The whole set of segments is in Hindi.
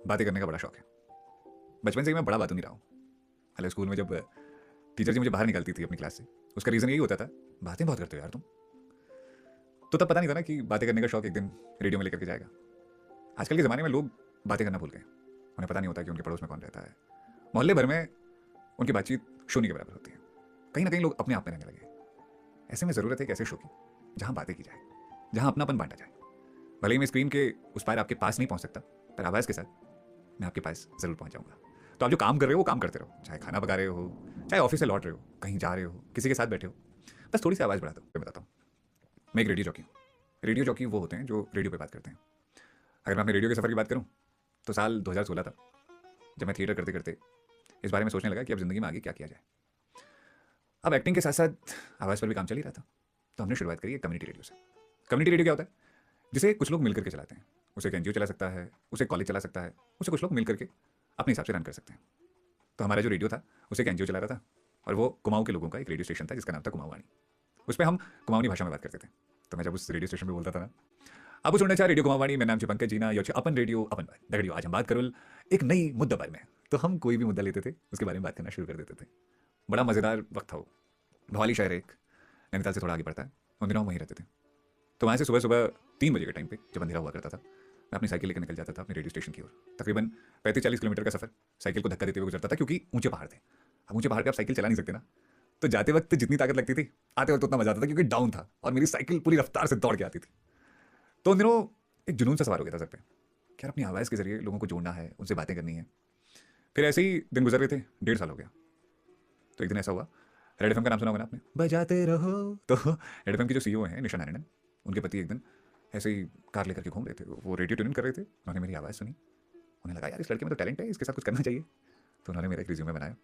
बातें करने का बड़ा शौक है। बचपन से ही मैं बड़ा बातूं नहीं रहा हूँ। हालांकि स्कूल में जब टीचर जी मुझे बाहर निकालती थी अपनी क्लास से, उसका रीज़न यही होता था, बातें बहुत करते हो यार तुम। तो तब पता नहीं था ना कि बातें करने का शौक एक दिन रेडियो में लेकर के जाएगा। आजकल के ज़माने में लोग बातें करना भूल गए। उन्हें पता नहीं होता कि उनके पड़ोस में कौन रहता है। मोहल्ले भर में उनकी बातचीत शून्य के बराबर होती है। कहीं ना कहीं लोग अपने आप में रहने लगे। ऐसे में ज़रूरत है एक ऐसे शो की जहाँ बातें की जाए, जहाँ अपनापन बांटा जाए। भले ही मैं स्क्रीन के उस पार आपके पास नहीं पहुँच सकता, पर आवाज़ के साथ मैं आपके पास ज़रूर पहुँच जाऊँगा। तो आप जो काम कर रहे हो वो काम करते रहो, चाहे खाना पका रहे हो, चाहे ऑफिस से लौट रहे हो, कहीं जा रहे हो, किसी के साथ बैठे हो, बस थोड़ी सी आवाज़ बढ़ा दो। मैं बताता हूँ, मैं एक रेडियो जॉकी हूँ। रेडियो जॉकी वो होते हैं जो रेडियो पे बात करते हैं। अगर मैं अपने रेडियो के सफ़र की बात करूँ तो साल 2016 था, जब मैं थिएटर करते करते इस बारे में सोचने लगा कि अब ज़िंदगी में आगे क्या किया जाए। अब एक्टिंग के साथ साथ आवाज़ पर भी काम चल ही रहा था, तो हमने शुरुआत करी कम्युनिटी रेडियो से। कम्युनिटी रेडियो क्या होता है? जिसे कुछ लोग मिलकर के चलाते हैं। उसे एक एनजीओ चला सकता है, उसे कॉलेज चला सकता है, उसे कुछ लोग मिलकर के अपने हिसाब से रन कर सकते हैं। तो हमारा जो रेडियो था उसे एक एनजीओ चला रहा था, और वो कुमाऊं के लोगों का एक रेडियो स्टेशन था जिसका नाम था कुमाऊवाणी। उस पर हम कुमाऊनी भाषा में बात करते थे। तो मैं जब उस रेडियो स्टेशन पे बोलता था ना, अब सुनना चाह रेडियो कुमाऊवाणी, मेरा नाम है पंकज जीना, यो अपन रेडियो अपन बात रेडियो, आज हम बात करो एक नई मुद्दा बारे में। तो हम कोई भी मुद्दा लेते थे, उसके बारे में बात करना शुरू कर देते थे। बड़ा मज़ेदार वक्त था वो। भवाली शहर एक नैनीताल से थोड़ा आगे पड़ता है, उन दिनों हम वहीं रहते थे। तो वहाँ से सुबह सुबह 3 बजे के टाइम पे जब अंधेरा हुआ करता था, मैं अपनी साइकिल लेकर निकल जाता था अपने रेडियो स्टेशन की ओर। तकरीबन 35-40 किलोमीटर का सफ़र साइकिल को धक्का देते हुए गुजरता था, क्योंकि ऊंचे पहाड़ थे। अब ऊंचे पहाड़ पे आप साइकिल चला नहीं सकते ना, तो जाते वक्त जितनी ताकत लगती थी, आते वक्त उतना मजा आता था, क्योंकि डाउन था और मेरी साइकिल पूरी रफ्तार से दौड़ के आती थी। तो उन दिनों एक जुनून सा सवार हो गया था सर पे कि यार अपनी आवाज़ के जरिए लोगों को जोड़ना है, उनसे बातें करनी है। फिर ऐसे ही दिन गुजर रहे थे, 1.5 साल हो गया। तो एक दिन ऐसा हुआ, रेड एफएम का नाम सुना होगा ना आपने, बजाते रहो। तो रेड एफएम के जो सीईओ हैं निशा नारायणन, उनके पति एक दिन ऐसे ही कार लेकर के घूम रहे थे, वो रेडियो ट्यून कर रहे थे। उन्होंने मेरी आवाज़ सुनी, उन्हें लगा यार इस लड़के में तो टैलेंट है, इसके साथ कुछ करना चाहिए। तो उन्होंने मेरा एक रिज्यूमे बनाया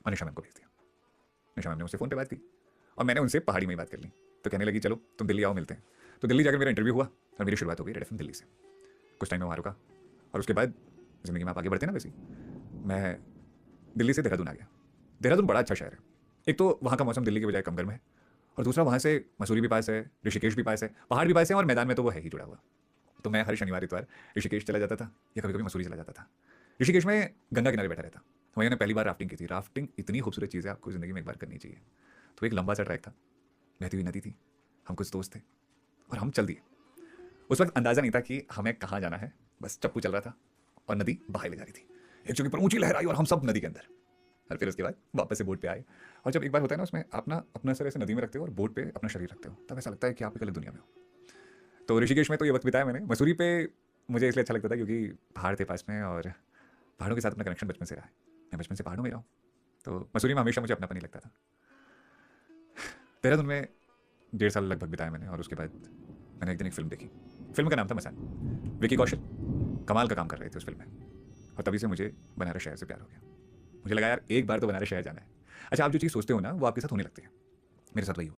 और निशा मैम को भेज दिया। निशा मैम ने मुझसे फ़ोन पे बात की और मैंने उनसे पहाड़ी में ही बात कर ली। तो कहने लगी चलो तुम दिल्ली आओ, मिलते हैं। तो दिल्ली जाकर मेरा इंटरव्यू हुआ और मेरी शुरुआत हो गई रेड एफएम दिल्ली से। कुछ टाइम में वहाँ रुका और उसके बाद ज़िंदगी में आप आगे बढ़ते ना, वैसे ही मैं दिल्ली से देहरादून आ गया। देहरादून बड़ा अच्छा शहर है। एक तो वहाँ का मौसम दिल्ली की बजाय कम गर्म है, और दूसरा वहाँ से मसूरी भी पास है, ऋषिकेश भी पास है, पहाड़ भी पास है, और मैदान में तो वो है ही जुड़ा हुआ। तो मैं हर शनिवार इतवार ऋषिकेश चला जाता था या कभी कभी मसूरी चला जाता था। ऋषिकेश में गंगा किनारे बैठा रहता, वहीं मैंने पहली बार राफ्टिंग की थी। राफ्टिंग इतनी खूबसूरत चीज़ है, आपको ज़िंदगी में एक बार करनी चाहिए। तो एक लंबा सा ट्रैक था, बहती हुई नदी थी, हम कुछ दोस्त थे और हम चल दिए। उस वक्त अंदाज़ा नहीं था कि हमें कहाँ जाना है, बस चप्पू चल रहा था और नदी बहाई ले जा रही थी। एक जगह पर ऊंची लहर आई और हम सब नदी के अंदर। और फिर उसके बाद वापस से बोट पे आए। और जब एक बार होता है ना, उसमें आप ना अपना सर ऐसे नदी में रखते हो और बोट पे अपना शरीर रखते हो, तब ऐसा लगता है कि आप एक अलग दुनिया में हो। तो ऋषिकेश में तो ये वक्त बिताया मैंने। मसूरी पे मुझे इसलिए अच्छा लगता था क्योंकि पहाड़ थे पास में, और पहाड़ों के साथ अपना कनेक्शन बचपन से रहा है। मैं बचपन से पहाड़ों में रहा हूँ, तो मसूरी में हमेशा मुझे अपनापन नहीं लगता था। देहरादून में 1.5 साल लगभग बिताया मैंने, और उसके बाद मैंने एक दिन एक फिल्म देखी। फिल्म का नाम था मसान। विकी कौशल कमाल का काम कर रहे थे उस फिल्म में, और तभी से मुझे बनारस शहर से प्यार हो गया। मुझे लगा यार एक बार तो बनारस शहर जाना है। अच्छा, आप जो चीज़ सोचते हो ना वो आपके साथ होने लगती है। मेरे साथ वही हुआ।